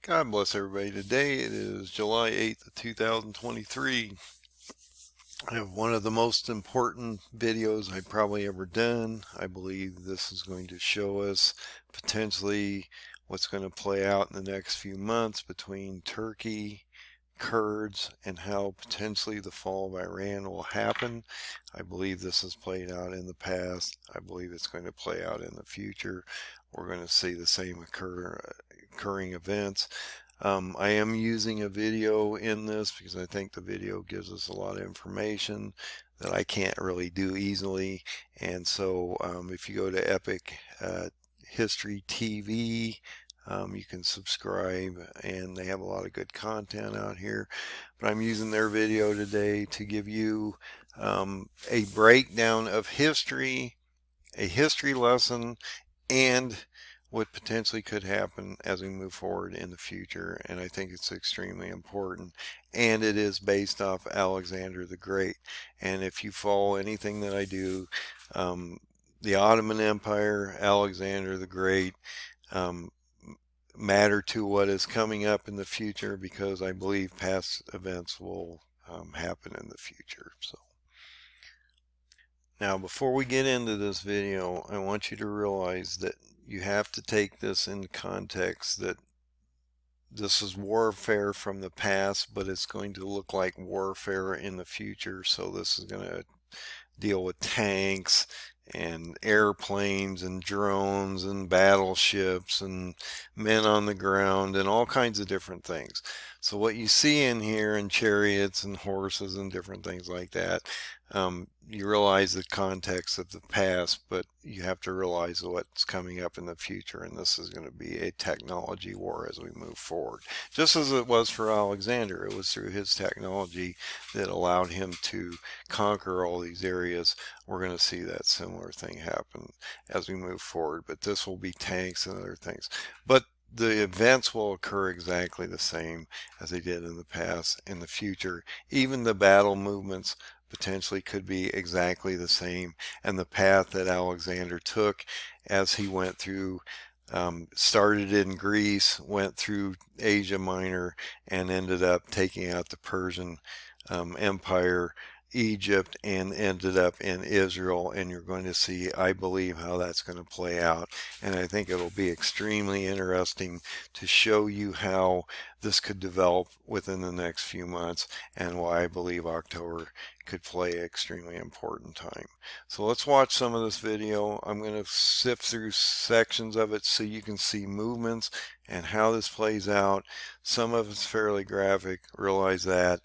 God bless everybody. Today it is July 8th of 2023. I have one of the most important videos I've probably ever done. I believe this is going to show us potentially what's going to play out in the next few months between Turkey, Kurds, and how potentially the fall of Iran will happen. I believe this has played out in the past. I believe it's going to play out in the future. We're going to see the same occurring events. I am using a video in this because I think the video gives us a lot of information that I can't really do easily. And so if you go to Epic History TV, you can subscribe, and they have a lot of good content out here. But I'm using their video today to give you a breakdown of history, a history lesson, and what potentially could happen as we move forward in the future. And I think it's extremely important, and it is based off Alexander the Great. And if you follow anything that I do, the Ottoman Empire, Alexander the Great, matter to what is coming up in the future, because I believe past events will happen in the future. So now, before we get into this video, I want you to realize that you have to take this in context, that this is warfare from the past, but it's going to look like warfare in the future. So this is going to deal with tanks and airplanes and drones and battleships and men on the ground and all kinds of different things. So what you see in here, and chariots and horses and different things like that, you realize the context of the past, but you have to realize what's coming up in the future, and this is going to be a technology war as we move forward. Just as it was for Alexander, it was through his technology that allowed him to conquer all these areas. We're going to see that similar thing happen as we move forward, but this will be tanks and other things. But the events will occur exactly the same as they did in the past. In the future, even the battle movements potentially could be exactly the same, and the path that Alexander took as he went through, started in Greece, went through Asia Minor, and ended up taking out the Persian Empire, Egypt, and ended up in Israel. And you're going to see, I believe, how that's going to play out. And I think it'll be extremely interesting to show you how this could develop within the next few months, and why I believe October could play an extremely important time. So let's watch some of this video. I'm going to sift through sections of it so you can see movements and how this plays out. Some of it's fairly graphic, realize that.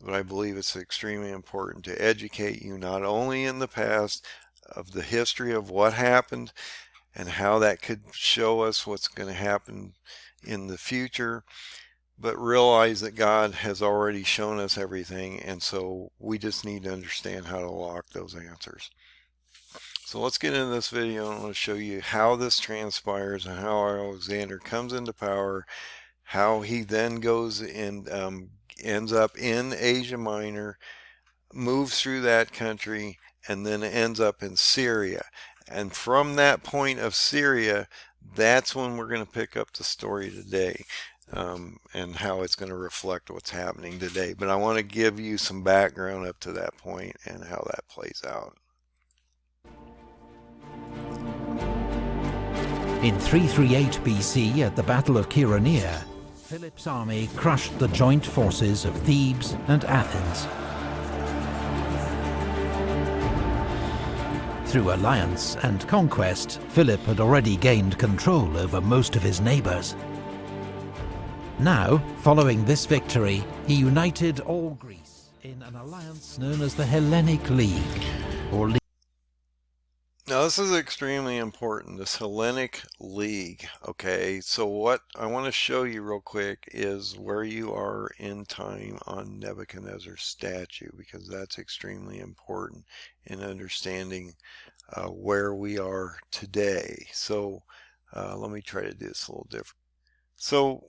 But I believe it's extremely important to educate you not only in the past of the history of what happened and how that could show us what's going to happen in the future, but realize that God has already shown us everything, and so we just need to understand how to lock those answers. So let's get into this video. I'm going to show you how this transpires and how Alexander comes into power, how he then goes and ends up in Asia Minor, moves through that country, and then ends up in Syria. And from that point of Syria, that's when we're going to pick up the story today, and how it's going to reflect what's happening today. But I want to give you some background up to that point and how that plays out. In 338 BC, at the Battle of Chaeronea, Philip's army crushed the joint forces of Thebes and Athens. Through alliance and conquest, Philip had already gained control over most of his neighbours. Now, following this victory, he united all Greece in an alliance known as the Hellenic League, or Now this is extremely important, this Hellenic League. Okay, so what I want to show you real quick is where you are in time on Nebuchadnezzar's statue, because that's extremely important in understanding where we are today. So let me try to do this a little different. So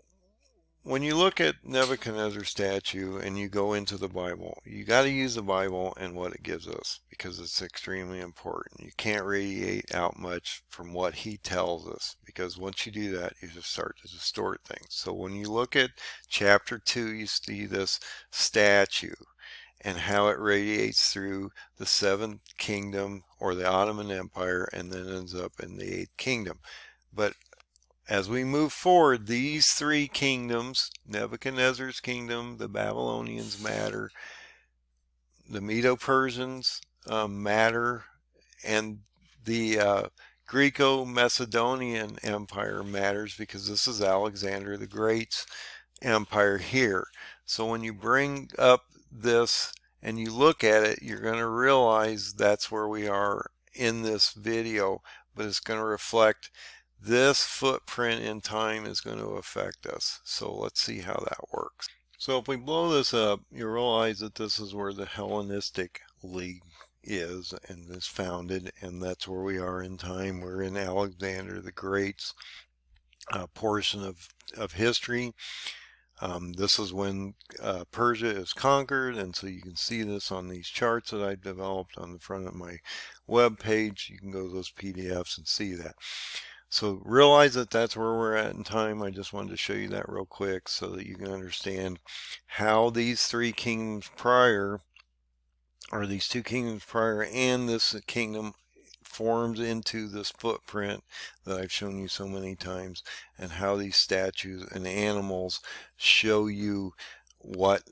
when you look at Nebuchadnezzar's statue and you go into the Bible, you got to use the Bible and what it gives us because it's extremely important. You can't radiate out much from what he tells us because once you do that, you just start to distort things. So when you look at chapter 2, you see this statue and how it radiates through the seventh kingdom or the Ottoman Empire and then ends up in the eighth kingdom. But as we move forward, these three kingdoms, Nebuchadnezzar's kingdom, the Babylonians matter, the Medo-Persians matter, and the Greco-Macedonian Empire matters because this is Alexander the Great's empire here. So when you bring up this and you look at it, you're going to realize that's where we are in this video, but it's going to reflect this footprint in time is going to affect us. So let's see how that works. So if we blow this up, you realize that this is where the Hellenistic League is and is founded, and that's where we are in time. We're in Alexander the Great's portion of history. This is when Persia is conquered, and so you can see this on these charts that I've developed on the front of my web page. You can go to those PDFs and see that. So realize that that's where we're at in time. I just wanted to show you that real quick so that you can understand how these three kingdoms prior, or these two kingdoms prior, and this kingdom forms into this footprint that I've shown you so many times, and how these statues and animals show you what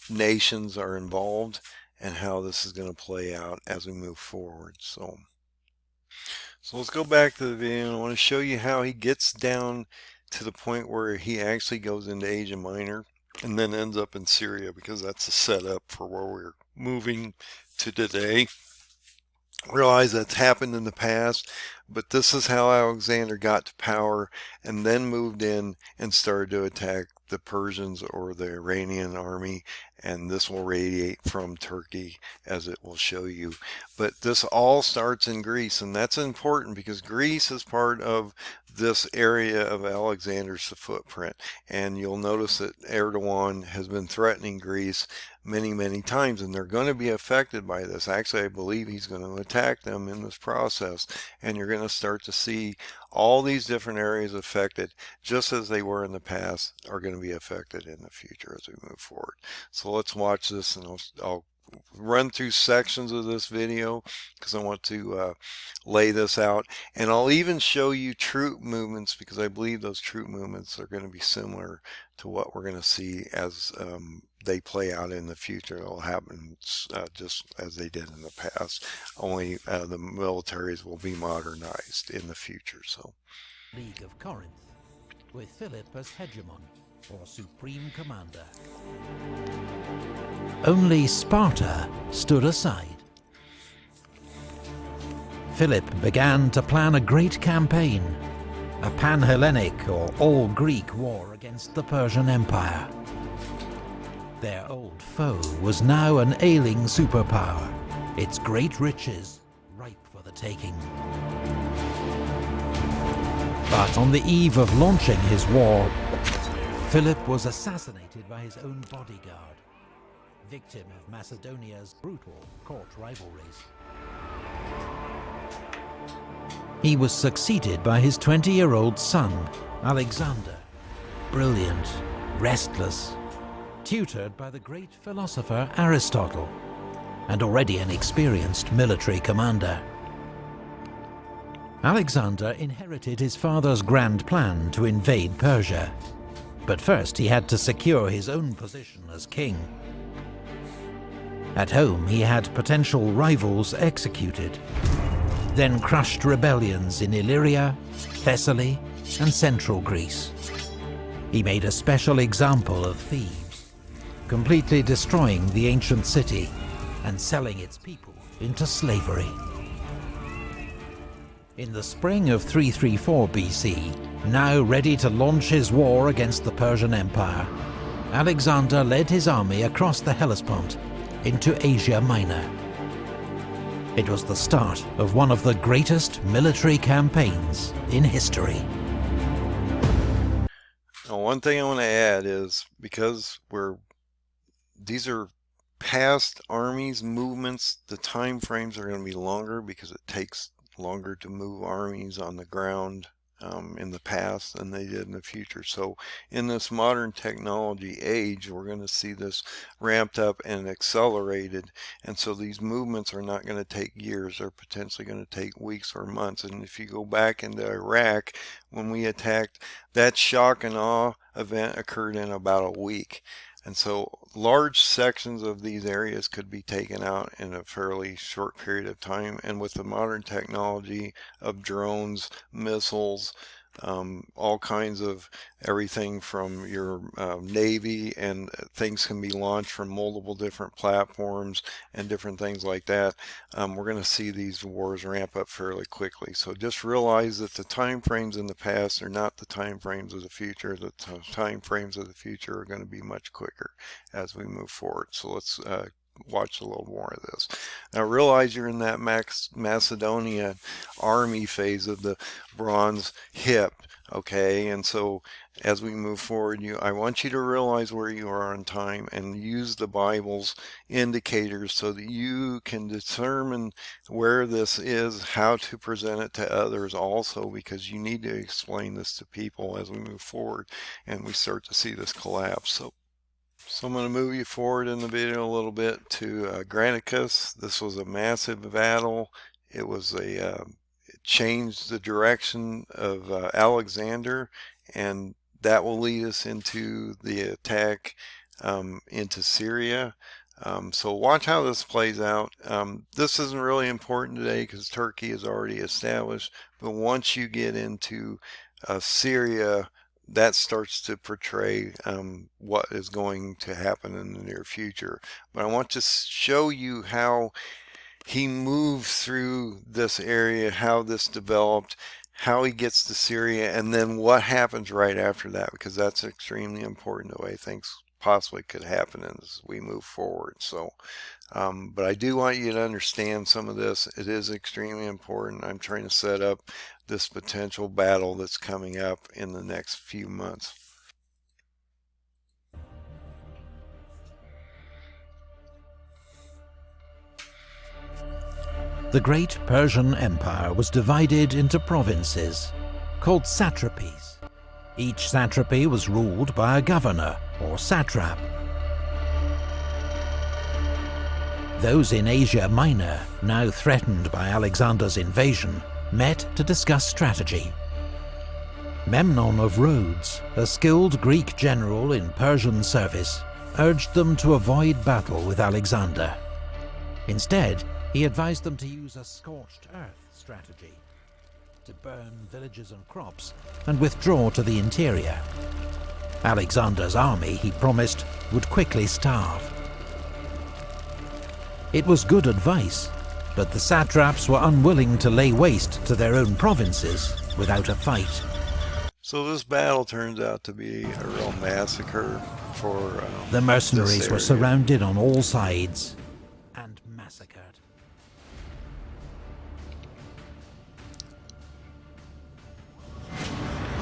nations are involved and how this is going to play out as we move forward. So let's go back to the video, and I want to show you how he gets down to the point where he actually goes into Asia Minor and then ends up in Syria, because that's the setup for where we're moving to today. Realize that's happened in the past, but this is how Alexander got to power and then moved in and started to attack the Persians or the Iranian army, and this will radiate from Turkey, as it will show you. But this all starts in Greece, and that's important because Greece is part of this area of Alexander's footprint. And you'll notice that Erdogan has been threatening Greece many times, and they're going to be affected by this. Actually, I believe he's going to attack them in this process, and you're going to start to see all these different areas affected, just as they were in the past, are going to be affected in the future as we move forward. So let's watch this, and I'll run through sections of this video because I want to lay this out, and I'll even show you troop movements, because I believe those troop movements are going to be similar to what we're going to see as they play out in the future. It'll happen just as they did in the past, only the militaries will be modernized in the future. So, League of Corinth, with Philip as hegemon, or supreme commander. Only Sparta stood aside. Philip began to plan a great campaign, a pan-Hellenic or all-Greek war against the Persian Empire. Their old foe was now an ailing superpower, its great riches ripe for the taking. But on the eve of launching his war, Philip was assassinated by his own bodyguard, victim of Macedonia's brutal court rivalries. He was succeeded by his 20-year-old son, Alexander, brilliant, restless, tutored by the great philosopher Aristotle, and already an experienced military commander. Alexander inherited his father's grand plan to invade Persia, but first he had to secure his own position as king. At home, he had potential rivals executed, then crushed rebellions in Illyria, Thessaly, and central Greece. He made a special example of Thebes, completely destroying the ancient city and selling its people into slavery. In the spring of 334 BC, now ready to launch his war against the Persian Empire, Alexander led his army across the Hellespont into Asia Minor. It was the start of one of the greatest military campaigns in history. Now, one thing I want to add is, because these are past armies movements, the time frames are going to be longer because it takes longer to move armies on the ground in the past than they did in the future. So in this modern technology age, we're going to see this ramped up and accelerated, and so these movements are not going to take years. They're potentially going to take weeks or months. And if you go back into Iraq, when we attacked, that shock and awe event occurred in about a week. And so large sections of these areas could be taken out in a fairly short period of time. And with the modern technology of drones, missiles, all kinds of everything from your Navy, and things can be launched from multiple different platforms and different things like that. We're going to see these wars ramp up fairly quickly. So just realize that the time frames in the past are not the time frames of the future. The time frames of the future are going to be much quicker as we move forward. So let's watch a little more of this. Now realize you're in that Macedonia army phase of the bronze hip, okay? And so as we move forward, I want you to realize where you are on time and use the Bible's indicators so that you can determine where this is, how to present it to others also, because you need to explain this to people as we move forward and we start to see this collapse. So I'm going to move you forward in the video a little bit to Granicus. This was a massive battle. It changed the direction of Alexander, and that will lead us into the attack into Syria. So watch how this plays out. This isn't really important today because Turkey is already established, but once you get into Syria, that starts to portray what is going to happen in the near future. But I want to show you how he moved through this area, how this developed, how he gets to Syria, and then what happens right after that, because that's extremely important the way things possibly could happen as we move forward. So but I do want you to understand some of this. It is extremely important. I'm trying to set up this potential battle that's coming up in the next few months. The great Persian Empire was divided into provinces, called satrapies. Each satrapy was ruled by a governor, or satrap. Those in Asia Minor, now threatened by Alexander's invasion, met to discuss strategy. Memnon of Rhodes, a skilled Greek general in Persian service, urged them to avoid battle with Alexander. Instead, he advised them to use a scorched earth strategy, to burn villages and crops and withdraw to the interior. Alexander's army, he promised, would quickly starve. It was good advice, but the satraps were unwilling to lay waste to their own provinces without a fight. So this battle turns out to be a real massacre for the mercenaries were surrounded on all sides and massacred.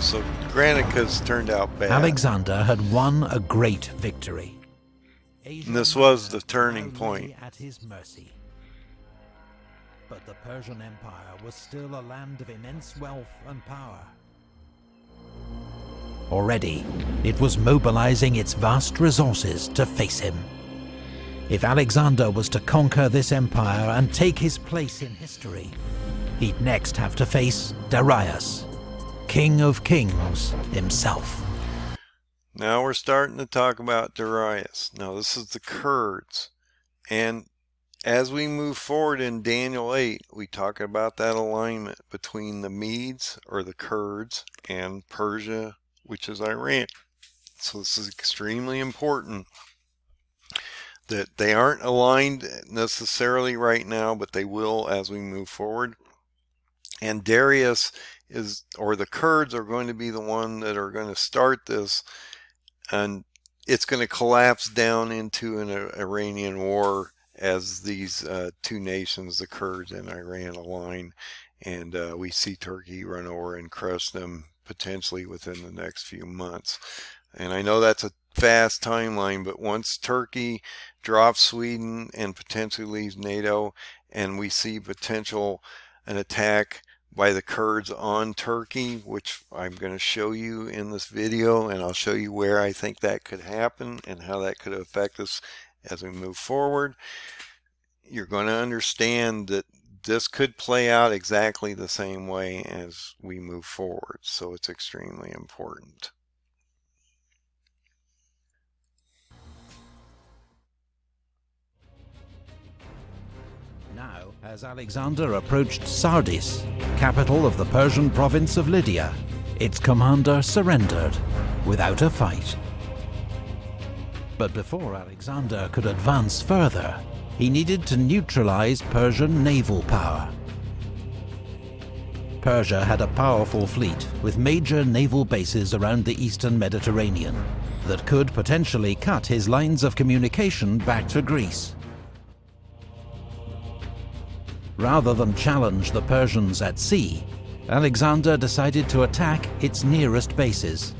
So Granicus turned out bad. Alexander had won a great victory. And this was the turning point. At his mercy. But the Persian Empire was still a land of immense wealth and power. Already, it was mobilizing its vast resources to face him. If Alexander was to conquer this empire and take his place in history, he'd next have to face Darius, King of Kings himself. Now we're starting to talk about Darius. Now this is the Kurds. And as we move forward in Daniel 8, we talk about that alignment between the Medes, or the Kurds, and Persia, which is Iran. So this is extremely important that they aren't aligned necessarily right now, but they will as we move forward. And Darius or the Kurds are going to be the one that are going to start this, and it's going to collapse down into an Iranian war as these two nations, the Kurds and Iran, align, and we see Turkey run over and crush them potentially within the next few months. And I know that's a fast timeline, but once Turkey drops Sweden and potentially leaves NATO, and we see an attack by the Kurds on Turkey, which I'm going to show you in this video, and I'll show you where I think that could happen and how that could affect us as we move forward, you're going to understand that this could play out exactly the same way as we move forward. So it's extremely important. Now, as Alexander approached Sardis, capital of the Persian province of Lydia, its commander surrendered without a fight. But before Alexander could advance further, he needed to neutralize Persian naval power. Persia had a powerful fleet with major naval bases around the eastern Mediterranean that could potentially cut his lines of communication back to Greece. Rather than challenge the Persians at sea, Alexander decided to attack its nearest bases,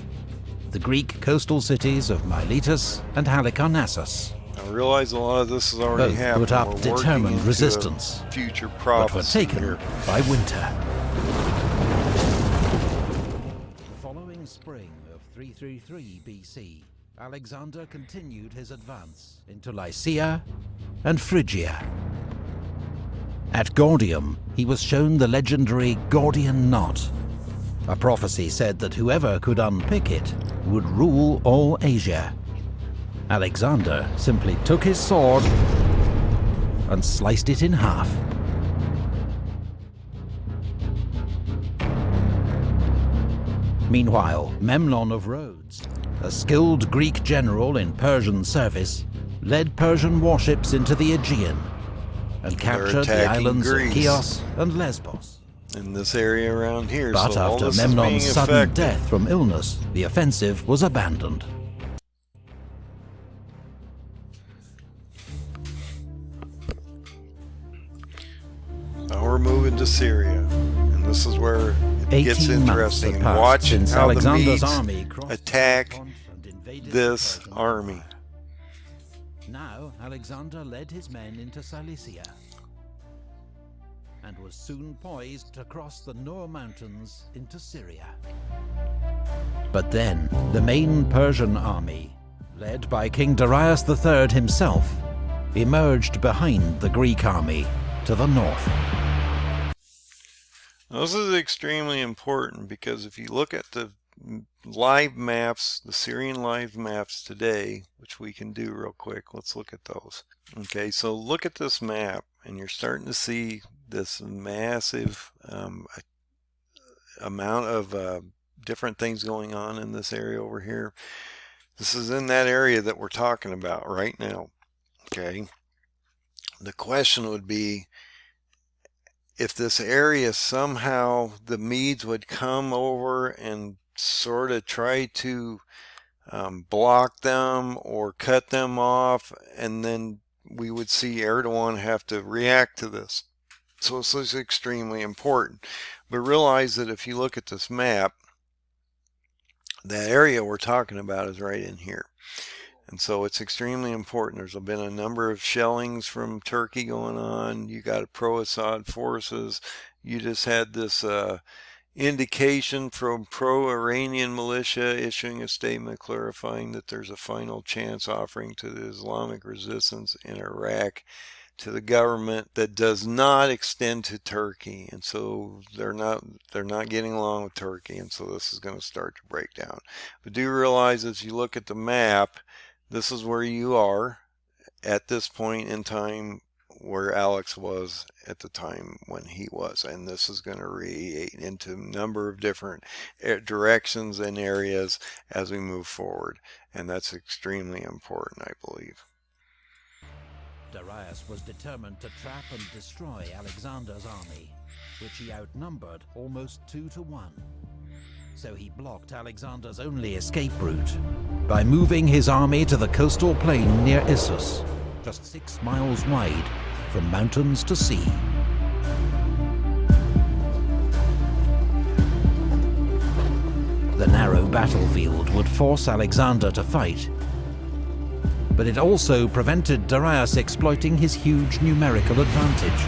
the Greek coastal cities of Miletus and Halicarnassus. I realize a lot of this has already Both happened. put up determined resistance, future but prophecy were taken here. by winter. The following spring of 333 BC, Alexander continued his advance into Lycia and Phrygia. At Gordium, he was shown the legendary Gordian Knot. A prophecy said that whoever could unpick it would rule all Asia. Alexander simply took his sword and sliced it in half. Meanwhile, Memnon of Rhodes, a skilled Greek general in Persian service, led Persian warships into the Aegean and captured the islands of Chios and Lesbos. In this area around here. But so after Memnon's sudden death from illness, the offensive was abandoned. Now we're moving to Syria, and this is where it gets 18 months interesting. had passed Watch since how Alexander's the army Medes crossed attack the Levant and invaded this the Persian army. Empire. Now Alexander led his men into Cilicia and was soon poised to cross the Nur Mountains into Syria. But then the main Persian army, led by King Darius III himself, emerged behind the Greek army to the north. This is extremely important because if you look at the live maps, the Syrian live maps today, which we can do real quick, let's look at those. Okay, so look at this map, and you're starting to see this massive amount of different things going on in this area over here. This is in that area that we're talking about right now. Okay, the question would be, if this area somehow the Medes would come over and sort of try to block them or cut them off, and then we would see Erdogan have to react to this. So this is extremely important. But realize that if you look at this map, that area we're talking about is right in here. And so it's extremely important. There's been a number of shellings from Turkey going on. You got pro-Assad forces. You just had this indication from pro-Iranian militia issuing a statement clarifying that there's a final chance offering to the Islamic resistance in Iraq to the government that does not extend to Turkey. And so they're not getting along with Turkey, and so this is going to start to break down. But do realize, as you look at the map, this is where you are at this point in time, where Alex was at the time when he was, and this is going to radiate into a number of different directions and areas as we move forward, and that's extremely important, I believe. Darius was determined to trap and destroy Alexander's army, which he outnumbered almost 2 to 1. So he blocked Alexander's only escape route by moving his army to the coastal plain near Issus, just 6 miles wide from mountains to sea. The narrow battlefield would force Alexander to fight, but it also prevented Darius exploiting his huge numerical advantage.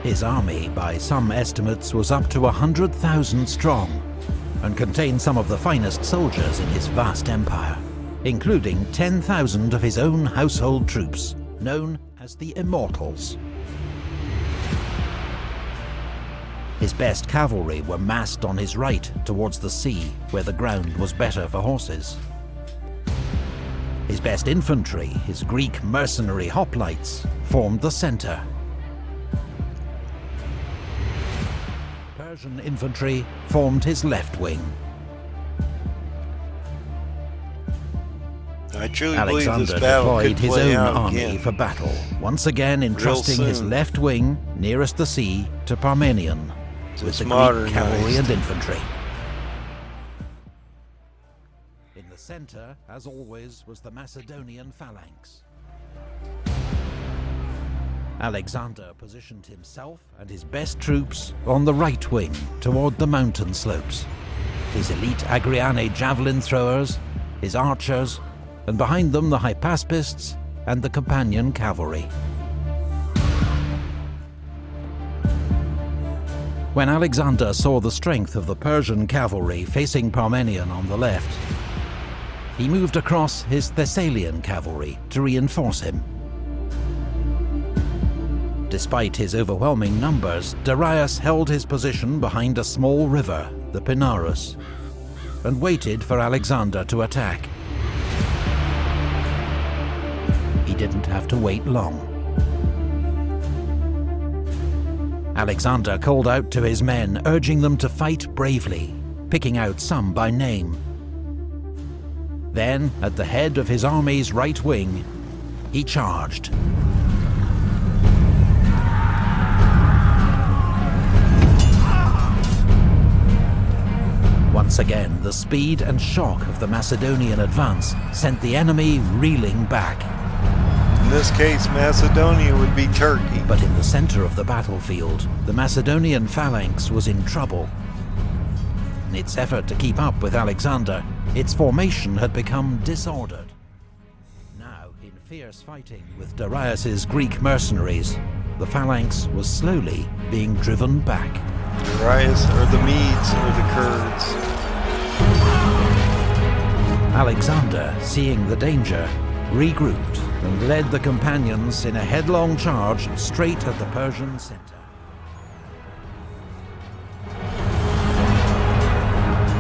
His army, by some estimates, was up to 100,000 strong, and contained some of the finest soldiers in his vast empire, including 10,000 of his own household troops, known as the Immortals. His best cavalry were massed on his right towards the sea, where the ground was better for horses. His best infantry, his Greek mercenary hoplites, formed the centre. Persian infantry formed his left wing. I truly believe Alexander this battle deployed could his play own out army again. for battle, once again entrusting his soon. left wing, nearest the sea, to Parmenion, with It's the Greek modernized. cavalry and infantry. In the centre, as always, was the Macedonian phalanx. Alexander positioned himself and his best troops on the right wing, toward the mountain slopes. His elite Agriane javelin throwers, his archers, and behind them the Hypaspists and the companion cavalry. When Alexander saw the strength of the Persian cavalry facing Parmenion on the left, he moved across his Thessalian cavalry to reinforce him. Despite his overwhelming numbers, Darius held his position behind a small river, the Pinarus, and waited for Alexander to attack. He didn't have to wait long. Alexander called out to his men, urging them to fight bravely, picking out some by name. Then, at the head of his army's right wing, he charged. Once again, the speed and shock of the Macedonian advance sent the enemy reeling back. In this case, Macedonia would be Turkey. But in the center of the battlefield, the Macedonian phalanx was in trouble. In its effort to keep up with Alexander, its formation had become disordered. Now, in fierce fighting with Darius's Greek mercenaries, the phalanx was slowly being driven back. Darius or the Medes or the Kurds. Alexander, seeing the danger, regrouped and led the companions in a headlong charge straight at the Persian center.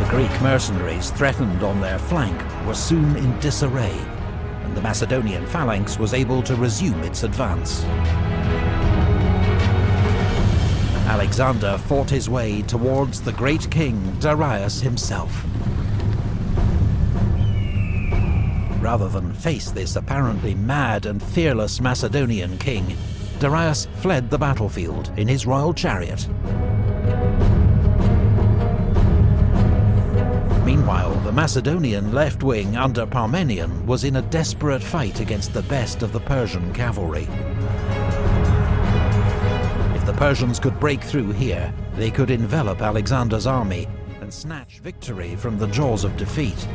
The Greek mercenaries threatened on their flank were soon in disarray, and the Macedonian phalanx was able to resume its advance. Alexander fought his way towards the great king Darius himself. Rather than face this apparently mad and fearless Macedonian king, Darius fled the battlefield in his royal chariot. Meanwhile, the Macedonian left wing under Parmenion was in a desperate fight against the best of the Persian cavalry. If the Persians could break through here, they could envelop Alexander's army and snatch victory from the jaws of defeat.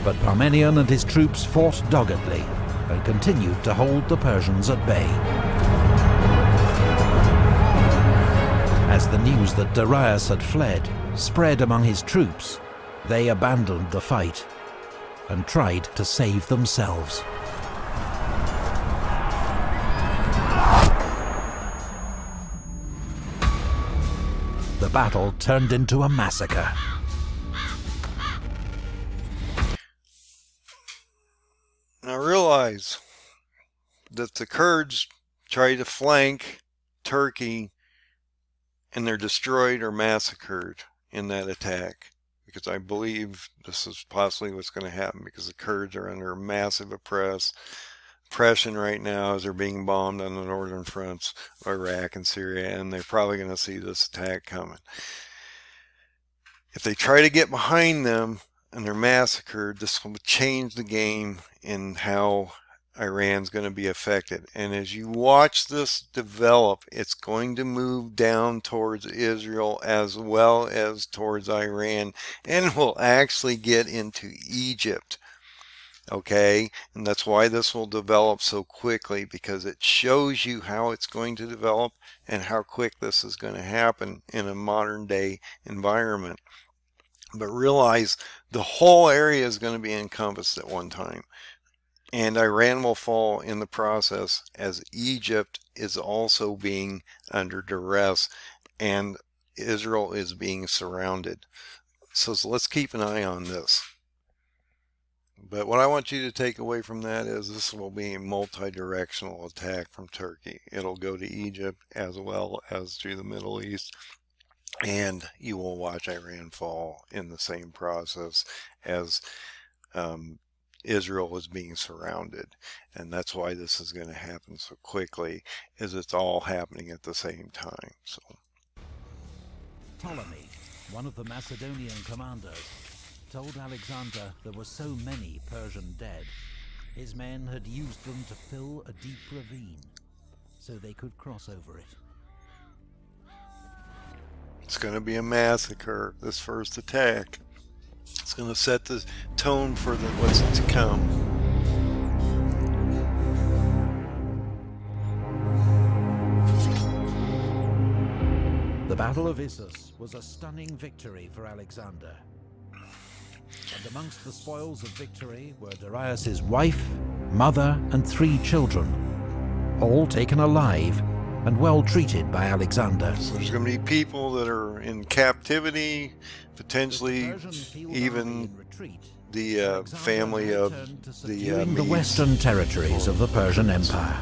But Parmenion and his troops fought doggedly and continued to hold the Persians at bay. As the news that Darius had fled spread among his troops, they abandoned the fight and tried to save themselves. The battle turned into a massacre. Now realize that the Kurds try to flank Turkey and they're destroyed or massacred in that attack, because I believe this is possibly what's going to happen, because the Kurds are under massive oppression right now as they're being bombed on the northern fronts of Iraq and Syria, and they're probably going to see this attack coming. If they try to get behind them and they're massacred, this will change the game in how Iran's going to be affected. And as you watch this develop, it's going to move down towards Israel as well as towards Iran, and will actually get into Egypt. Okay, and that's why this will develop so quickly, because it shows you how it's going to develop and how quick this is going to happen in a modern day environment. But realize the whole area is going to be encompassed at one time. And Iran will fall in the process, as Egypt is also being under duress and Israel is being surrounded. So let's keep an eye on this. But what I want you to take away from that is this will be a multi-directional attack from Turkey. It'll go to Egypt as well as to the Middle East, and you will watch Iran fall in the same process as Israel is being surrounded. And that's why this is going to happen so quickly, is it's all happening at the same time. So Ptolemy, one of the Macedonian commanders, told Alexander there were so many Persian dead, his men had used them to fill a deep ravine so they could cross over it. it's going to be a massacre, this first attack. It's going to set the tone for what's to come. The Battle of Issus was a stunning victory for Alexander. And amongst the spoils of victory were Darius's wife, mother, and 3 children, all taken alive and well treated by Alexander. So there's going to be people that are in captivity, potentially even the family of the Medes. Western territories of the Persian Empire.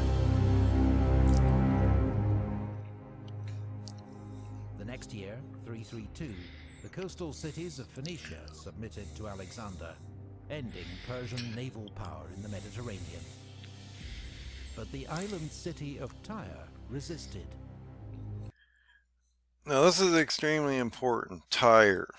The next year, 332, the coastal cities of Phoenicia submitted to Alexander, ending Persian naval power in the Mediterranean. But the island city of Tyre resisted. Now this is extremely important. Tyre.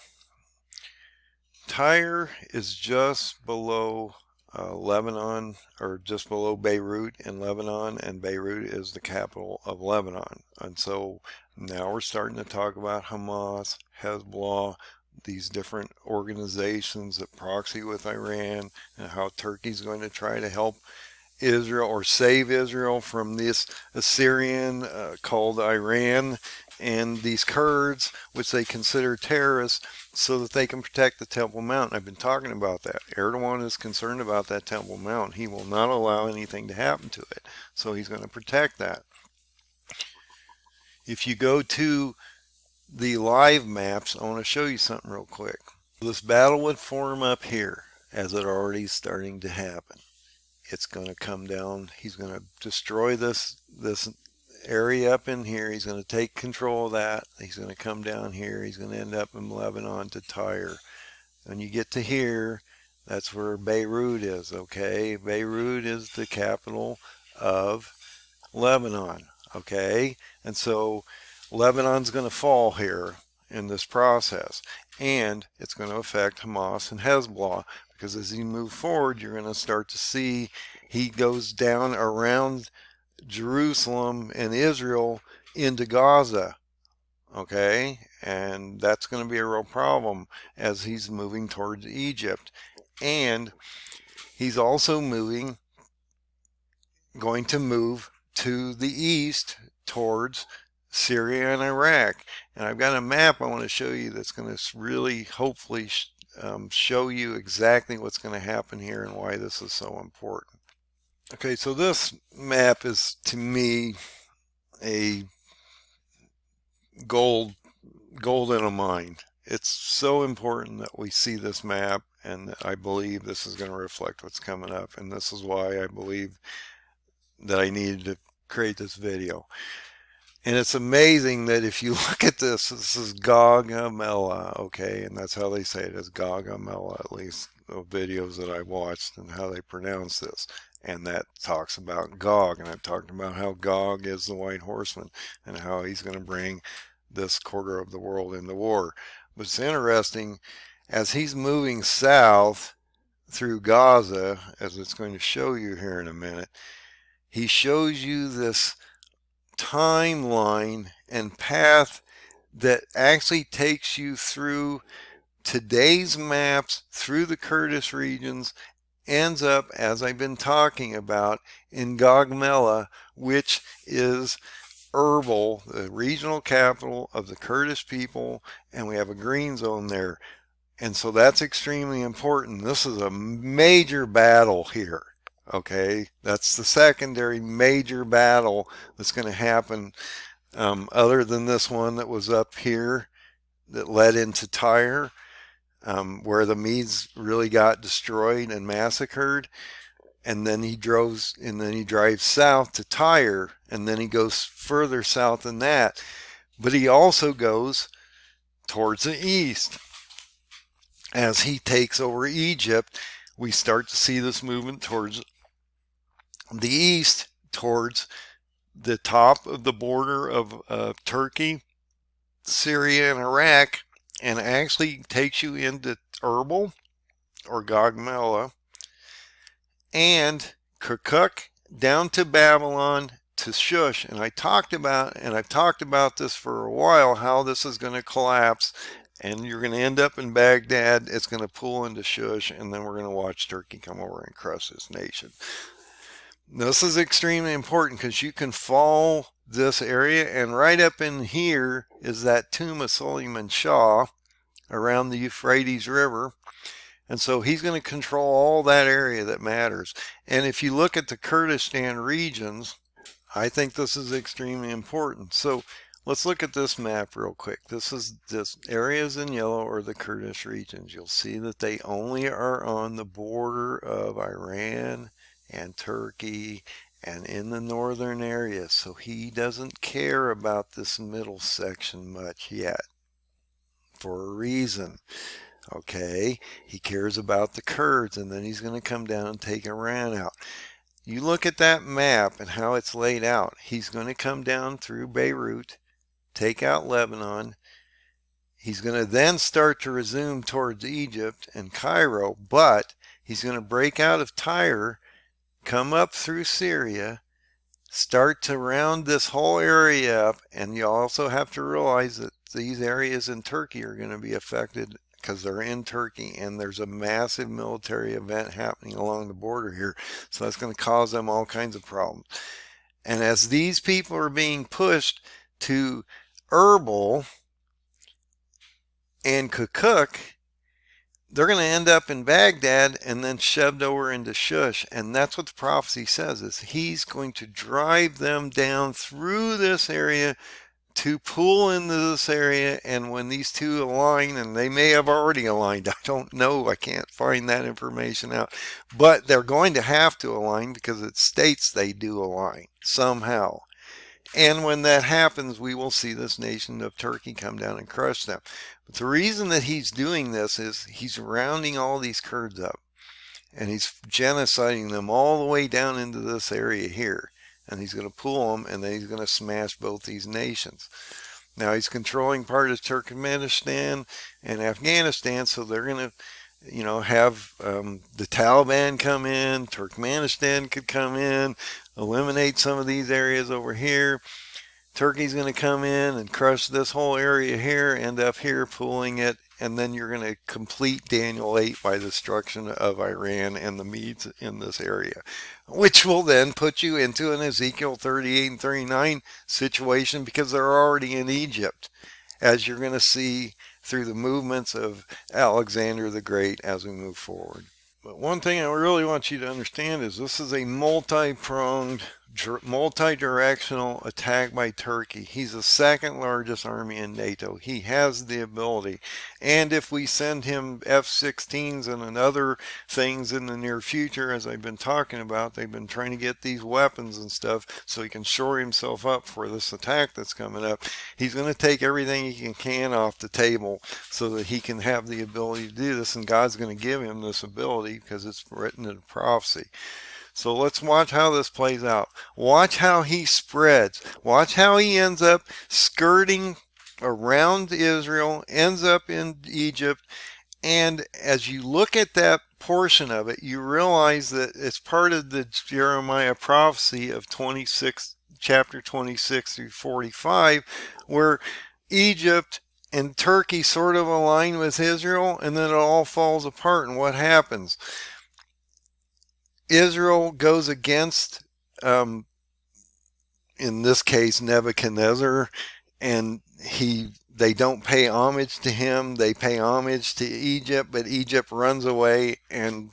Tyre is just below Lebanon, or just below Beirut in Lebanon, and Beirut is the capital of Lebanon. And so now we're starting to talk about Hamas, Hezbollah, these different organizations that proxy with Iran, and how Turkey's going to try to help Israel or save Israel from this Assyrian called Iran, and these Kurds, which they consider terrorists, so that they can protect the Temple Mount. I've been talking about that. Erdogan is concerned about that Temple Mount. He will not allow anything to happen to it, so he's going to protect that. If you go to the live maps, I want to show you something real quick. This battle would form up here, as it already is starting to happen. It's going to come down. He's going to destroy this area up in here. He's going to take control of that. He's going to come down here. He's going to end up in Lebanon to Tyre. When you get to here, that's where Beirut is, okay? Beirut is the capital of Lebanon, okay? And so Lebanon's going to fall here in this process. And it's going to affect Hamas and Hezbollah, because as you move forward, you're going to start to see he goes down around Jerusalem and Israel into Gaza, okay? And that's going to be a real problem as he's moving towards Egypt. And he's also going to move to the east towards Syria and Iraq. And I've got a map I want to show you that's going to really hopefully show you exactly what's going to happen here and why this is so important. Okay, so this map is, to me, a gold in a mine. It's so important that we see this map, and I believe this is going to reflect what's coming up. And this is why I believe that I needed to create this video. And it's amazing that if you look at this is Gaugamela, okay, and that's how they say it, is Gaugamela, at least the videos that I watched and how they pronounce this. And that talks about Gog, and I've talked about how Gog is the white horseman and how he's going to bring this quarter of the world into war. But it's interesting, as he's moving south, through Gaza, as it's going to show you here in a minute. He shows you this timeline and path that actually takes you through today's maps, through the Kurdish regions, ends up, as I've been talking about, in Gaugamela, which is Erbil, the regional capital of the Kurdish people, and we have a green zone there. And so that's extremely important. This is a major battle here. Okay, that's the secondary major battle that's going to happen, other than this one that was up here that led into Tyre, where the Medes really got destroyed and massacred. And then he drives south to Tyre, and then he goes further south than that. But he also goes towards the east. As he takes over Egypt, we start to see this movement towards the east, towards the top of the border of Turkey, Syria, and Iraq, and actually takes you into Erbil or Gaugamela and Kirkuk down to Babylon to Shush. And I've talked about this for a while, how this is going to collapse, and you're going to end up in Baghdad. It's going to pull into Shush, and then we're going to watch Turkey come over and crush this nation. This is extremely important because you can follow this area, and right up in here is that tomb of Suleiman Shah around the Euphrates River. And so he's going to control all that area that matters. And if you look at the Kurdistan regions, I think this is extremely important. So let's look at this map real quick. This areas in yellow are the Kurdish regions. You'll see that they only are on the border of Iran and Turkey and in the northern area. So he doesn't care about this middle section much yet, for a reason. Okay, he cares about the Kurds, and then he's going to come down and take Iran out. You look at that map and how it's laid out. He's going to come down through Beirut, take out Lebanon. He's going to then start to resume towards Egypt and Cairo, but he's going to break out of Tyre, come up through Syria, start to round this whole area up. And you also have to realize that these areas in Turkey are going to be affected because they're in Turkey, and there's a massive military event happening along the border here. So that's going to cause them all kinds of problems. And as these people are being pushed to Erbil and Kirkuk, they're going to end up in Baghdad and then shoved over into Shush. And that's what the prophecy says, is he's going to drive them down through this area to pull into this area. And when these two align, and they may have already aligned, I don't know, I can't find that information out, but they're going to have to align because it states they do align somehow. And when that happens, we will see this nation of Turkey come down and crush them. But the reason that he's doing this is he's rounding all these Kurds up, and he's genociding them all the way down into this area here. And he's going to pull them, and then he's going to smash both these nations. Now he's controlling part of Turkmenistan and Afghanistan, so they're going to, have the Taliban come in. Turkmenistan could come in, eliminate some of these areas over here. Turkey's going to come in and crush this whole area here, end up here pulling it, and then you're going to complete Daniel 8 by destruction of Iran and the Medes in this area, which will then put you into an Ezekiel 38 and 39 situation, because they're already in Egypt, as you're going to see through the movements of Alexander the Great as we move forward. But one thing I really want you to understand is this is a multi-pronged, multi-directional attack by Turkey. He's the second largest army in NATO. He has the ability. And if we send him F-16s and other things in the near future, as I've been talking about, they've been trying to get these weapons and stuff so he can shore himself up for this attack that's coming up. He's going to take everything he can off the table so that he can have the ability to do this. And God's going to give him this ability because it's written in prophecy. So let's watch how this plays out. Watch how he spreads. Watch how he ends up skirting around Israel, ends up in Egypt, And as you look at that portion of it, you realize that it's part of the Jeremiah prophecy of 26, chapter 26 through 45, where Egypt and Turkey sort of align with Israel, and then it all falls apart. And what happens? Israel goes against, in this case, Nebuchadnezzar, and they don't pay homage to him. They pay homage to Egypt, but Egypt runs away, and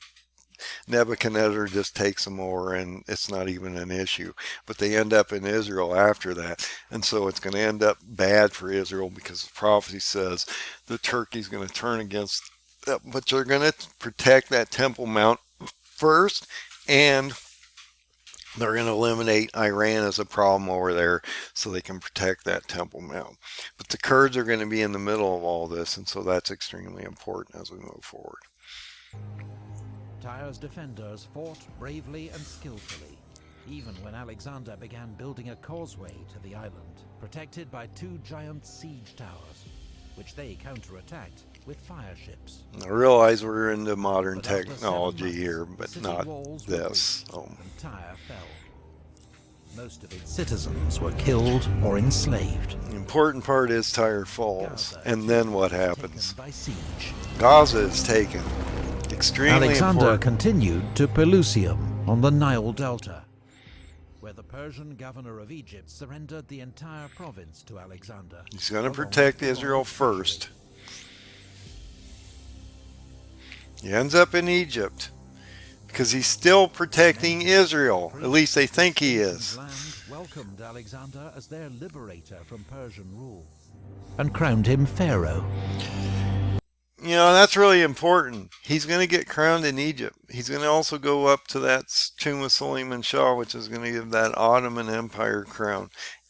Nebuchadnezzar just takes them over, and it's not even an issue. But they end up in Israel after that, and so it's going to end up bad for Israel, because the prophecy says that Turkey's going to turn against them, but they're going to protect that Temple Mount first, and they're going to eliminate Iran as a problem over there so they can protect that Temple Mount. But the Kurds are going to be in the middle of all this, and so that's extremely important as we move forward. Tyre's defenders fought bravely and skillfully, even when Alexander began building a causeway to the island, protected by 2 giant siege towers, which they counterattacked with fire ships. I realize we're into modern technology here, but not this. And Tyre fell. Most of its citizens were killed or enslaved. The important part is Tyre falls, and then what happens? By siege. Gaza is taken. Extremely Alexander important. continued to Pelusium on the Nile Delta, where the Persian governor of Egypt surrendered the entire province to Alexander. He's going to protect Israel first. He ends up in Egypt because he's still protecting Israel. At least they think he is. Welcomed Alexander as their liberator from Persian rule and crowned him pharaoh. You know, that's really important. He's going to get crowned in Egypt. He's going to also go up to that tomb of Suleiman Shah, which is going to give that Ottoman Empire crown.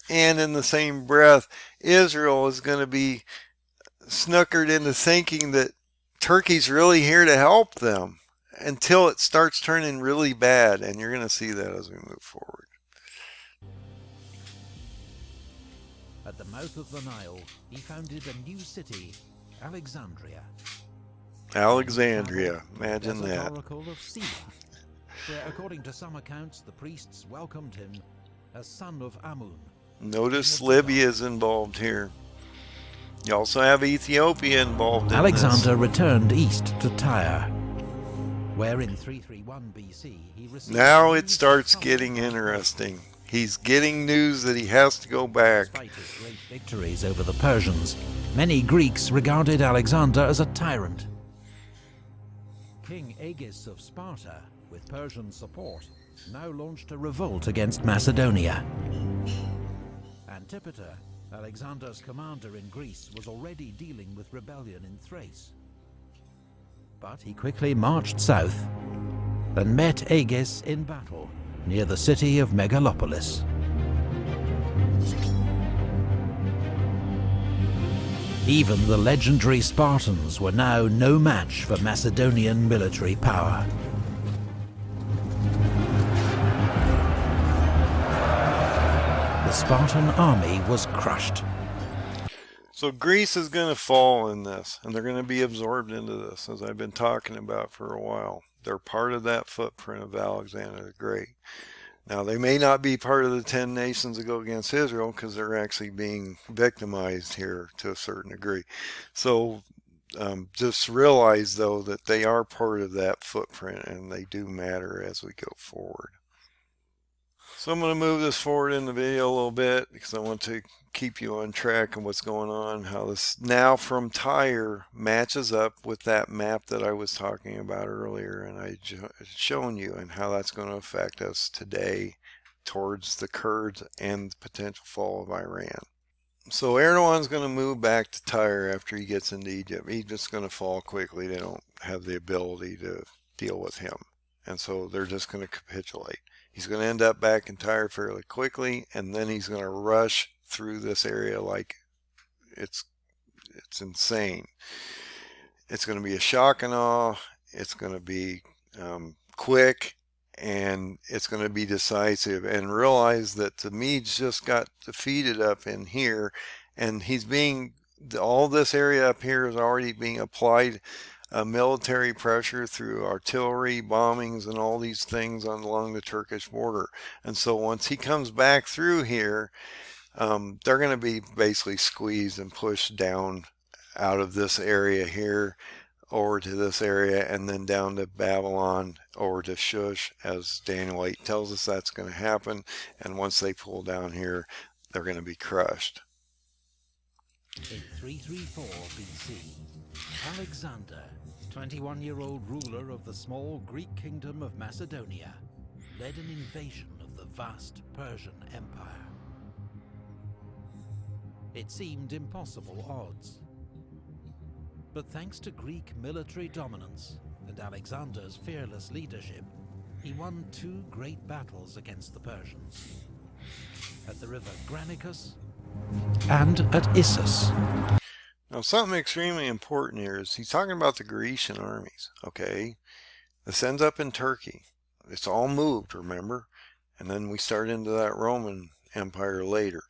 And in the same breath, Israel is going to be snookered into thinking that Turkey's really here to help them until it starts turning really bad. And you're going to see that as we move forward. At the mouth of the Nile, he founded a new city, Alexandria. Alexandria, imagine that. Oracle of Siwa, where, according to some accounts, the priests welcomed him as son of Amun. Notice Libya is involved here. You also have Ethiopia involved in Alexander returned east to Tyre, where in 331 BC he received... Now it starts getting interesting. He's getting news that he has to go back. Despite his great victories over the Persians, many Greeks regarded Alexander as a tyrant. King Agis of Sparta, with Persian support, now launched a revolt against Macedonia. Antipater, Alexander's commander in Greece, was already dealing with rebellion in Thrace. But he quickly marched south and met Agis in battle near the city of Megalopolis. Even the legendary Spartans were now no match for Macedonian military power. The Spartan army was crushed. So Greece is going to fall in this, and they're going to be absorbed into this, as I've been talking about for a while. They're part of that footprint of Alexander the Great. Now, they may not be part of the 10 nations that go against Israel, because they're actually being victimized here to a certain degree. So just realize, though, that they are part of that footprint, and they do matter as we go forward. So I'm going to move this forward in the video a little bit, because I want to keep you on track of what's going on, how this now from Tyre matches up with that map that I was talking about earlier, and I shown you, and how that's going to affect us today towards the Kurds and the potential fall of Iran. So Erdogan's going to move back to Tyre after he gets into Egypt. Egypt's going to fall quickly. They don't have the ability to deal with him, and so they're just going to capitulate. He's going to end up back in Tyre fairly quickly, and then he's going to rush through this area like it's insane. It's going to be a shock and awe. It's going to be quick, and it's going to be decisive. And realize that the Medes just got defeated up in here, and all this area up here is already being applied military pressure through artillery, bombings, and all these things along the Turkish border. And so once he comes back through here, they're going to be basically squeezed and pushed down out of this area here over to this area, and then down to Babylon, over to Shush, as Daniel 8 tells us that's going to happen. And once they pull down here, they're going to be crushed. In 334 BC, Alexander, 21-year-old ruler of the small Greek kingdom of Macedonia, led an invasion of the vast Persian Empire. It seemed impossible odds. But thanks to Greek military dominance and Alexander's fearless leadership, he won 2 great battles against the Persians, at the river Granicus and at Issus. Now, something extremely important here is he's talking about the Grecian armies, okay? This ends up in Turkey. It's all moved, remember? And then we start into that Roman Empire later.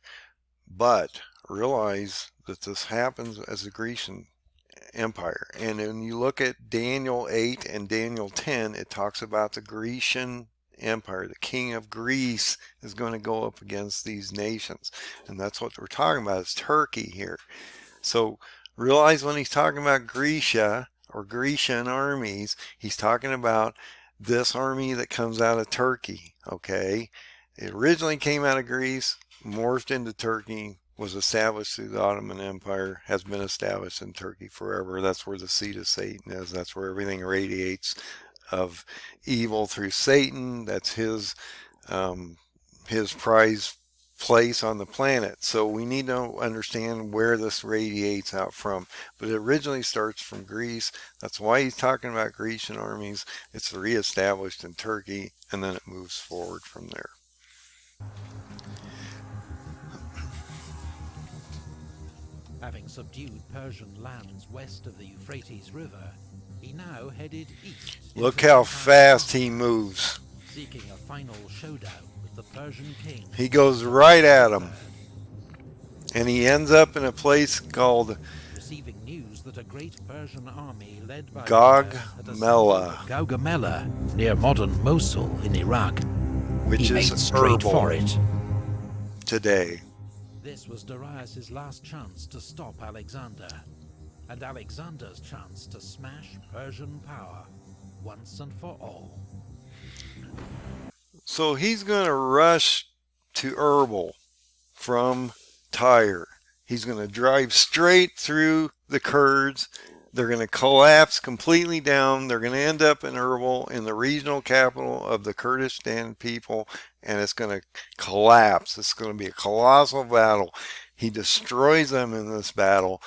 But realize that this happens as a Grecian Empire. And when you look at Daniel 8 and Daniel 10, it talks about the Grecian Empire. The king of Greece is going to go up against these nations. And that's what we're talking about, is Turkey here. So realize when he's talking about Grecia or Grecian armies, he's talking about this army that comes out of Turkey, okay? It originally came out of Greece, morphed into Turkey, was established through the Ottoman Empire, has been established in Turkey forever. That's where the seat of Satan is. That's where everything radiates of evil through Satan. That's his prize place on the planet. So we need to understand where this radiates out from. But it originally starts from Greece. That's why he's talking about Grecian armies. It's reestablished in Turkey, and then it moves forward from there. Having subdued Persian lands west of the Euphrates River, he now headed east. Look how fast he moves. Seeking a final showdown with the Persian king. He goes right at him. And he ends up in a place called receiving news that a great Persian army led by Gaugamela, near modern Mosul in Iraq, which he is made straight for it. Today. This was Darius' last chance to stop Alexander, and Alexander's chance to smash Persian power once and for all. So he's going to rush to Erbil from Tyre. He's going to drive straight through the Kurds. They're going to collapse completely down. They're going to end up in Erbil, in the regional capital of the Kurdistan people, and it's going to collapse. It's going to be a colossal battle. He destroys them in this battle.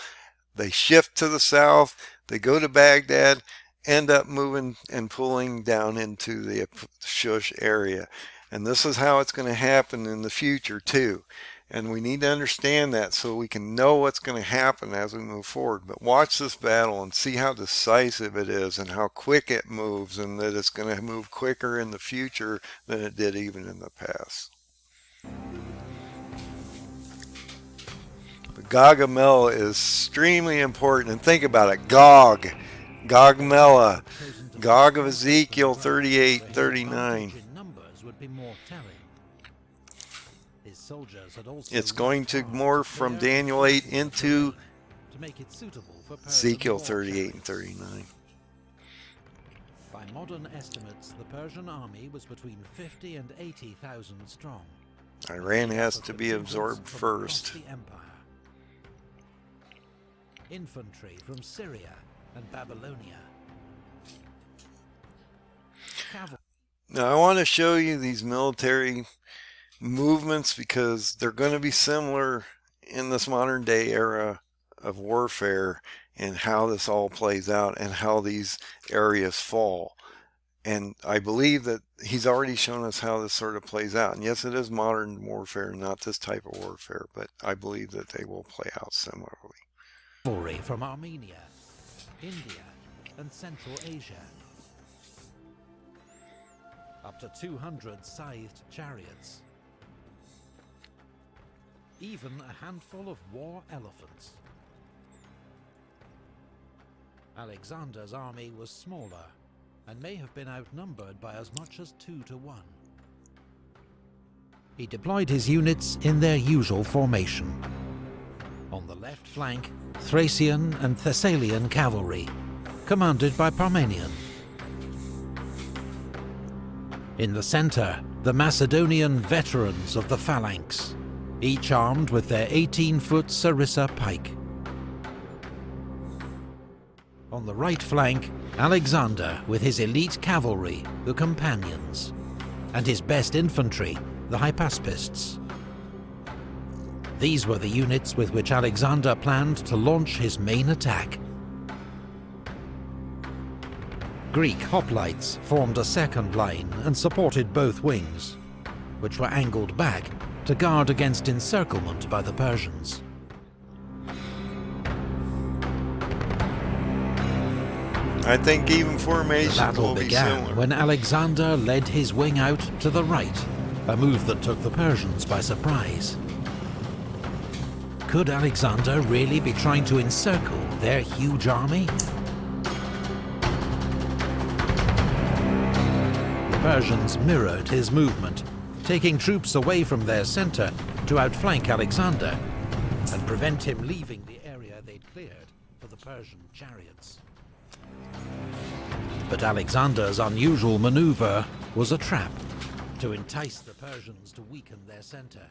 They shift to the south. They go to Baghdad, end up moving and pulling down into the Shush area. And this is how it's going to happen in the future too. And we need to understand that so we can know what's going to happen as we move forward. But watch this battle and see how decisive it is and how quick it moves, and that it's going to move quicker in the future than it did even in the past. But Gaugamela is extremely important. And think about it. Gaugamela. Gog of Ezekiel 38:39. It's going to morph from Daniel 8 into Ezekiel 38 and 39. By modern estimates, the Persian army was between 50 and 80,000 strong. Iran has to be absorbed first. The empire. Infantry from Syria and Babylonia. Now I want to show you these military movements because they're going to be similar in this modern day era of warfare, and how this all plays out and how these areas fall. And I believe that he's already shown us how this sort of plays out. And yes, it is modern warfare, not this type of warfare, but I believe that they will play out similarly. From Armenia, India, and Central Asia. Up to 200 scythed chariots. Even a handful of war elephants. Alexander's army was smaller and may have been outnumbered by as much as 2 to 1. He deployed his units in their usual formation. On the left flank, Thracian and Thessalian cavalry, commanded by Parmenion. In the centre, the Macedonian veterans of the phalanx, each armed with their 18-foot sarissa pike. On the right flank, Alexander with his elite cavalry, the companions, and his best infantry, the hypaspists. These were the units with which Alexander planned to launch his main attack. Greek hoplites formed a second line and supported both wings, which were angled back to guard against encirclement by the Persians. I think even The formations battle will be began similar. when Alexander led his wing out to the right, a move that took the Persians by surprise. Could Alexander really be trying to encircle their huge army? The Persians mirrored his movement, taking troops away from their centre to outflank Alexander and prevent him leaving the area they'd cleared for the Persian chariots. But Alexander's unusual maneuver was a trap to entice the Persians to weaken their centre.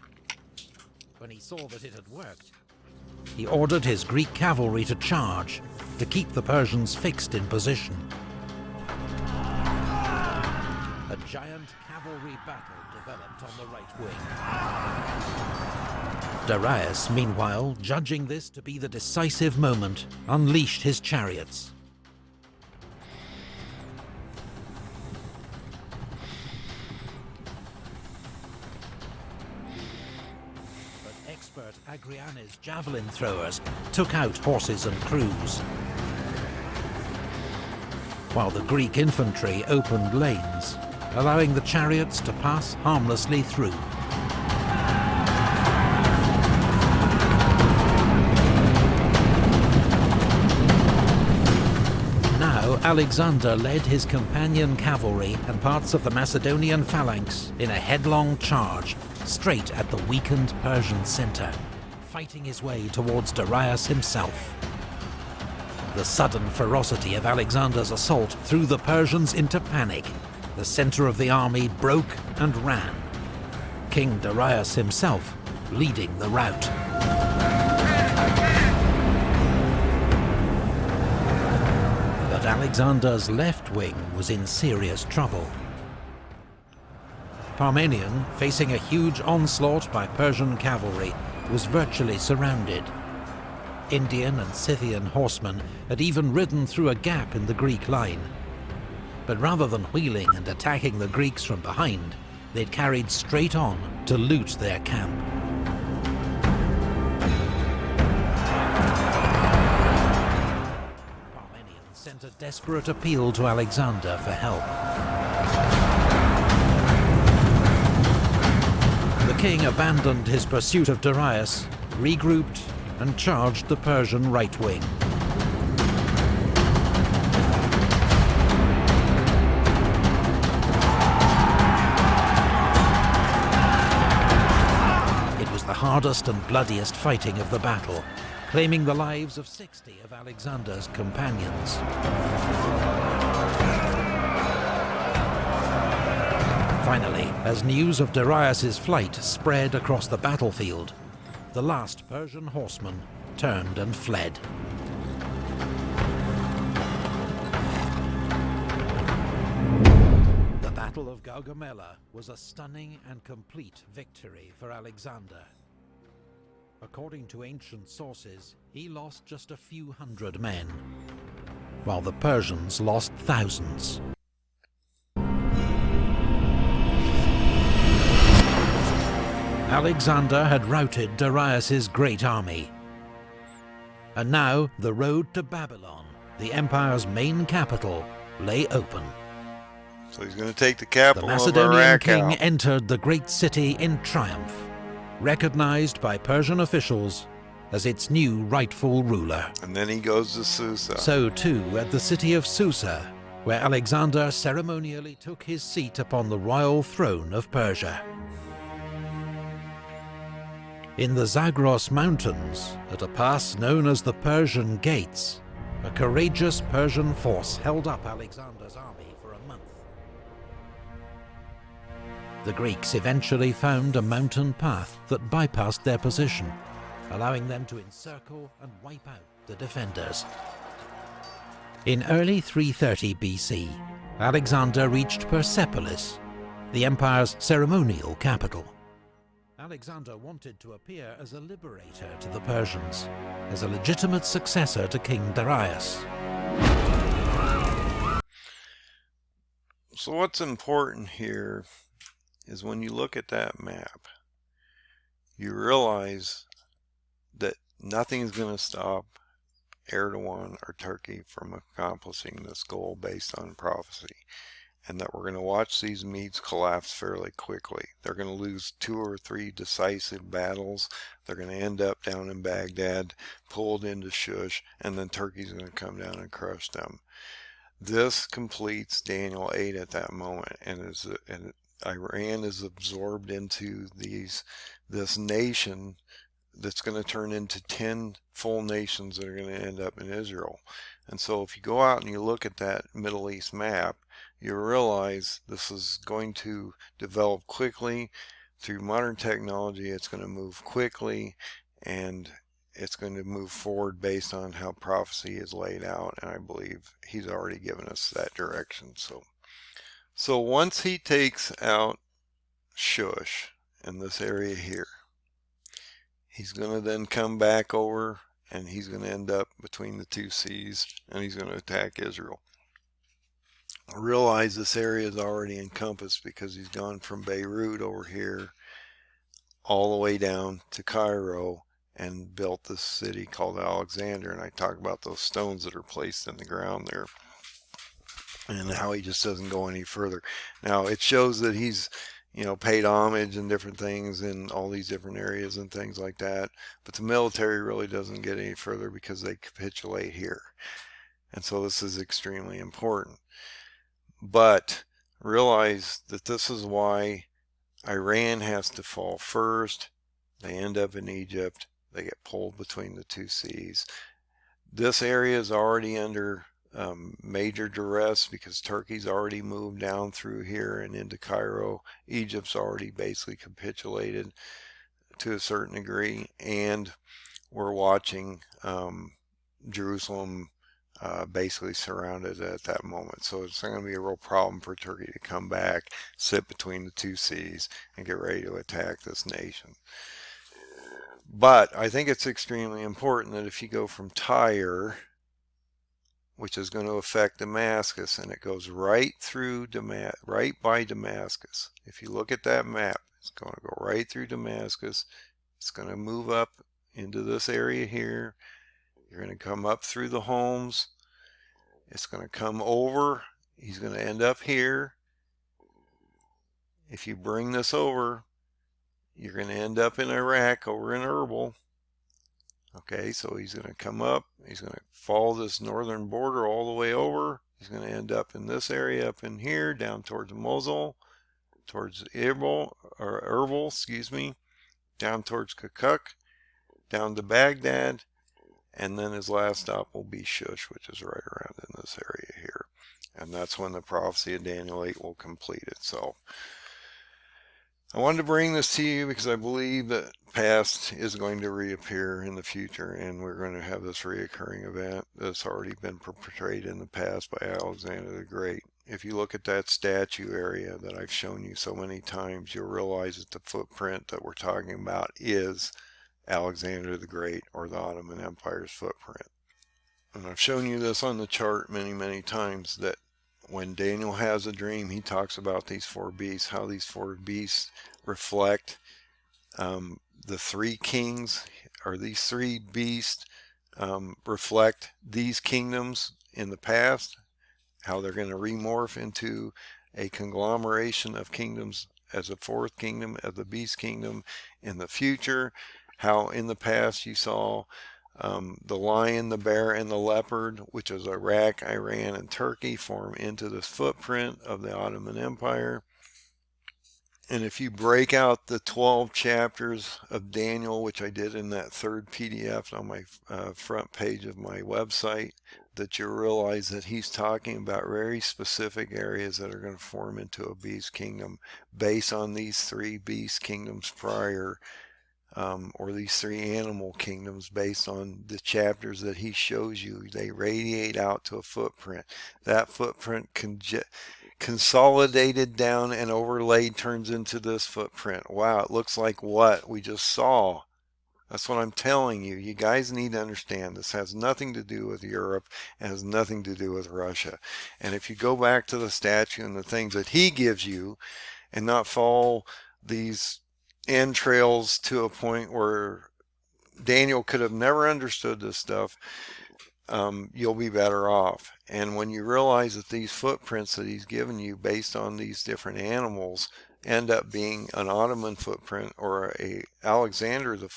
When he saw that it had worked, he ordered his Greek cavalry to charge, to keep the Persians fixed in position. A giant cavalry battle developed on the right wing. Darius, meanwhile, judging this to be the decisive moment, unleashed his chariots. Expert Agrianes javelin throwers took out horses and crews, while the Greek infantry opened lanes, allowing the chariots to pass harmlessly through. Now Alexander led his companion cavalry and parts of the Macedonian phalanx in a headlong charge straight at the weakened Persian centre, fighting his way towards Darius himself. The sudden ferocity of Alexander's assault threw the Persians into panic. The centre of the army broke and ran, King Darius himself leading the rout. But Alexander's left wing was in serious trouble. Parmenion, facing a huge onslaught by Persian cavalry, was virtually surrounded. Indian and Scythian horsemen had even ridden through a gap in the Greek line. But rather than wheeling and attacking the Greeks from behind, they'd carried straight on to loot their camp. Parmenion sent a desperate appeal to Alexander for help. The king abandoned his pursuit of Darius, regrouped, and charged the Persian right wing. It was the hardest and bloodiest fighting of the battle, claiming the lives of 60 of Alexander's companions. Finally, as news of Darius's flight spread across the battlefield, the last Persian horseman turned and fled. The Battle of Gaugamela was a stunning and complete victory for Alexander. According to ancient sources, he lost just a few hundred men, while the Persians lost thousands. Alexander had routed Darius's great army. And now the road to Babylon, the empire's main capital, lay open. So he's going to take the The capital of Macedonian Iraq king out. entered the great city in triumph, recognized by Persian officials as its new rightful ruler. And then he goes to Susa. So too at the city of Susa, where Alexander ceremonially took his seat upon the royal throne of Persia. In the Zagros Mountains, at a pass known as the Persian Gates, a courageous Persian force held up Alexander's army for a month. The Greeks eventually found a mountain path that bypassed their position, allowing them to encircle and wipe out the defenders. In early 330 BC, Alexander reached Persepolis, the empire's ceremonial capital. Alexander wanted to appear as a liberator to the Persians, as a legitimate successor to King Darius. So what's important here is when you look at that map, you realize that nothing's going to stop Erdogan or Turkey from accomplishing this goal based on prophecy, and that we're going to watch these Medes collapse fairly quickly. They're going to lose 2 or 3 decisive battles. They're going to end up down in Baghdad, pulled into Shush, and then Turkey's going to come down and crush them. This completes Daniel 8 at that moment, and Iran is absorbed into this nation that's going to turn into 10 full nations that are going to end up in Israel. And so if you go out and you look at that Middle East map, you realize this is going to develop quickly through modern technology. It's going to move quickly, and it's going to move forward based on how prophecy is laid out, and I believe he's already given us that direction. So once he takes out Shush in this area here, he's going to then come back over, and he's going to end up between the 2 seas, and he's going to attack Israel. Realize this area is already encompassed because he's gone from Beirut over here all the way down to Cairo and built this city called Alexander. And I talk about those stones that are placed in the ground there and how he just doesn't go any further. Now it shows that he's, paid homage and different things in all these different areas and things like that, but the military really doesn't get any further because they capitulate here. And so this is extremely important. But realize that this is why Iran has to fall first. They end up in Egypt. They get pulled between the 2 seas. This area is already under major duress because Turkey's already moved down through here and into Cairo. Egypt's already basically capitulated to a certain degree, and we're watching Jerusalem basically surrounded at that moment. So it's not going to be a real problem for Turkey to come back, sit between the 2 seas, and get ready to attack this nation. But I think it's extremely important that if you go from Tyre, which is going to affect Damascus, and it goes right through right by Damascus. If you look at that map, it's going to go right through Damascus. It's going to move up into this area here. You're going to come up through the homes. It's going to come over. He's going to end up here. If you bring this over, you're going to end up in Iraq over in Erbil. Okay, so he's going to come up. He's going to follow this northern border all the way over. He's going to end up in this area up in here, down towards Mosul, towards Erbil, down towards Kirkuk, down to Baghdad, and then his last stop will be Shush, which is right around in this area here. And that's when the prophecy of Daniel 8 will complete itself. I wanted to bring this to you because I believe that past is going to reappear in the future, and we're going to have this reoccurring event that's already been portrayed in the past by Alexander the Great. If you look at that statue area that I've shown you so many times, you'll realize that the footprint that we're talking about is Alexander the Great, or the Ottoman Empire's footprint. And I've shown you this on the chart many, many times, that when Daniel has a dream, he talks about these 4 beasts, how these 4 beasts reflect the 3 kings, or these 3 beasts reflect these kingdoms in the past, how they're going to remorph into a conglomeration of kingdoms as a 4th kingdom, of the beast kingdom in the future, how in the past you saw the lion, the bear, and the leopard, which is Iraq, Iran, and Turkey, form into this footprint of the Ottoman Empire. And if you break out the 12 chapters of Daniel, which I did in that third PDF on my front page of my website, that you realize that he's talking about very specific areas that are going to form into a beast kingdom based on these three beast kingdoms prior, or these three animal kingdoms based on the chapters that he shows you. They radiate out to a footprint. That footprint consolidated down and overlaid turns into this footprint. Wow, it looks like what we just saw. That's what I'm telling you. You guys need to understand this has nothing to do with Europe. It has nothing to do with Russia. And if you go back to the statue and the things that he gives you and not follow these entrails to a point where Daniel could have never understood this stuff, you'll be better off. And when you realize that these footprints that he's given you based on these different animals end up being an Ottoman footprint or a Alexander the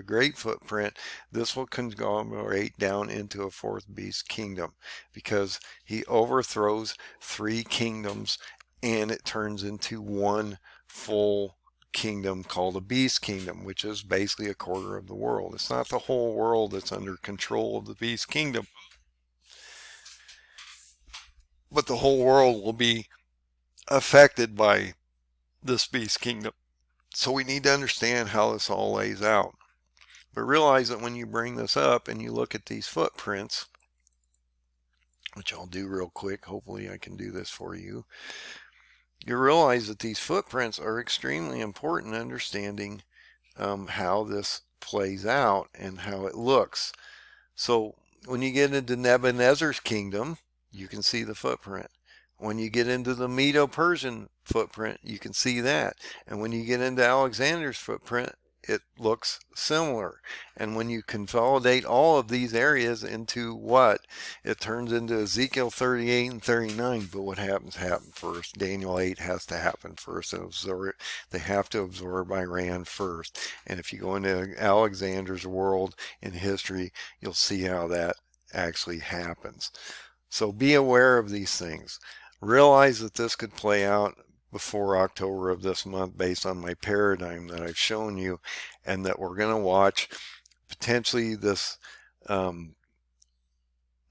Great footprint, this will conglomerate down into a fourth beast kingdom because he overthrows three kingdoms and it turns into one full kingdom called a beast kingdom, which is basically a quarter of the world. It's not the whole world that's under control of the beast kingdom, but the whole world will be affected by this beast kingdom. So we need to understand how this all lays out. But realize that when you bring this up and you look at these footprints, which I'll do real quick, hopefully I can do this for you, you realize that these footprints are extremely important in understanding how this plays out and how it looks. So when you get into Nebuchadnezzar's kingdom, you can see the footprint. When you get into the Medo-Persian footprint, you can see that. And when you get into Alexander's footprint, it looks similar. And when you consolidate all of these areas into what? It turns into Ezekiel 38 and 39. But what happens first. Daniel 8 has to happen first. They have to absorb Iran first. And if you go into Alexander's world in history, you'll see how that actually happens. So be aware of these things. Realize that this could play out before October of this month based on my paradigm that I've shown you, and that we're going to watch potentially this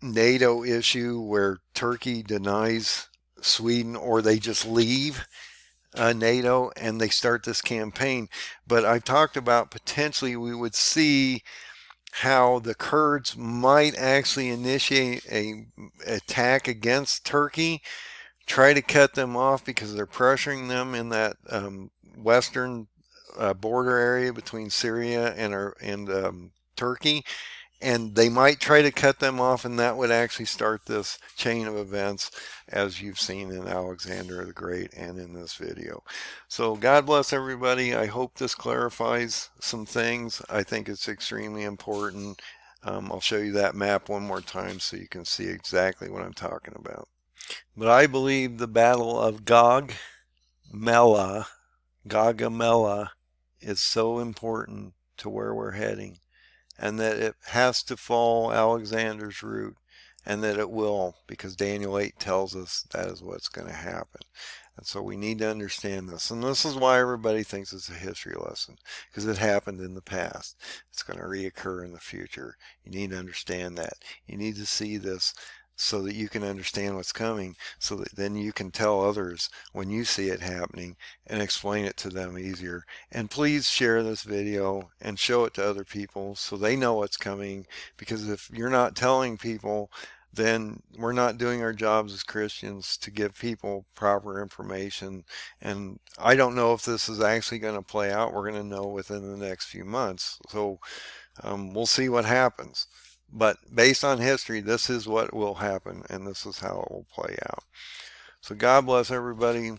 NATO issue where Turkey denies Sweden, or they just leave NATO and they start this campaign. But I've talked about potentially we would see how the Kurds might actually initiate an attack against Turkey, try to cut them off because they're pressuring them in that western border area between Syria and Turkey, and they might try to cut them off, and that would actually start this chain of events as you've seen in Alexander the Great and in this video. So God bless everybody. I hope this clarifies some things. I think it's extremely important. I'll show you that map one more time so you can see exactly what I'm talking about. But I believe the Battle of Gaugamela is so important to where we're heading, and that it has to follow Alexander's route, and that it will, because Daniel 8 tells us that is what's going to happen. And so we need to understand this. And this is why everybody thinks it's a history lesson, because it happened in the past. It's going to reoccur in the future. You need to understand that. You need to see this so that you can understand what's coming, so that then you can tell others when you see it happening and explain it to them easier. And please share this video and show it to other people so they know what's coming, because if you're not telling people, then we're not doing our jobs as Christians to give people proper information. And I don't know if this is actually going to play out. We're going to know within the next few months. So we'll see what happens. But based on history, this is what will happen, and this is how it will play out. So God bless everybody.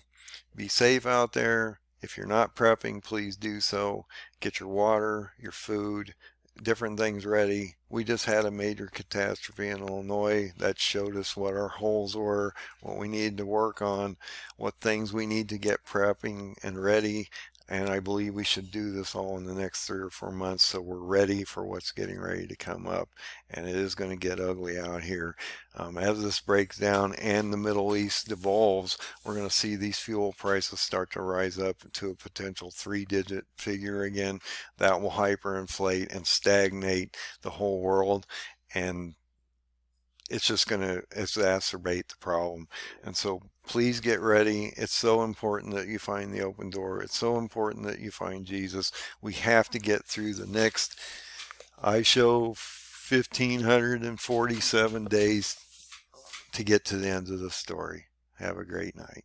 Be safe out there. If you're not prepping, please do so. Get your water, your food, different things ready. We just had a major catastrophe in Illinois that showed us what our holes were, what we needed to work on, what things we need to get prepping and ready. And I believe we should do this all in the next 3 or 4 months so we're ready for what's getting ready to come up. And it is going to get ugly out here. As this breaks down and the Middle East devolves, we're going to see these fuel prices start to rise up to a potential 3-digit figure again. That will hyperinflate and stagnate the whole world. And it's just going to exacerbate the problem. And so please get ready. It's so important that you find the open door. It's so important that you find Jesus. We have to get through the next, I show 1,547 days to get to the end of the story. Have a great night.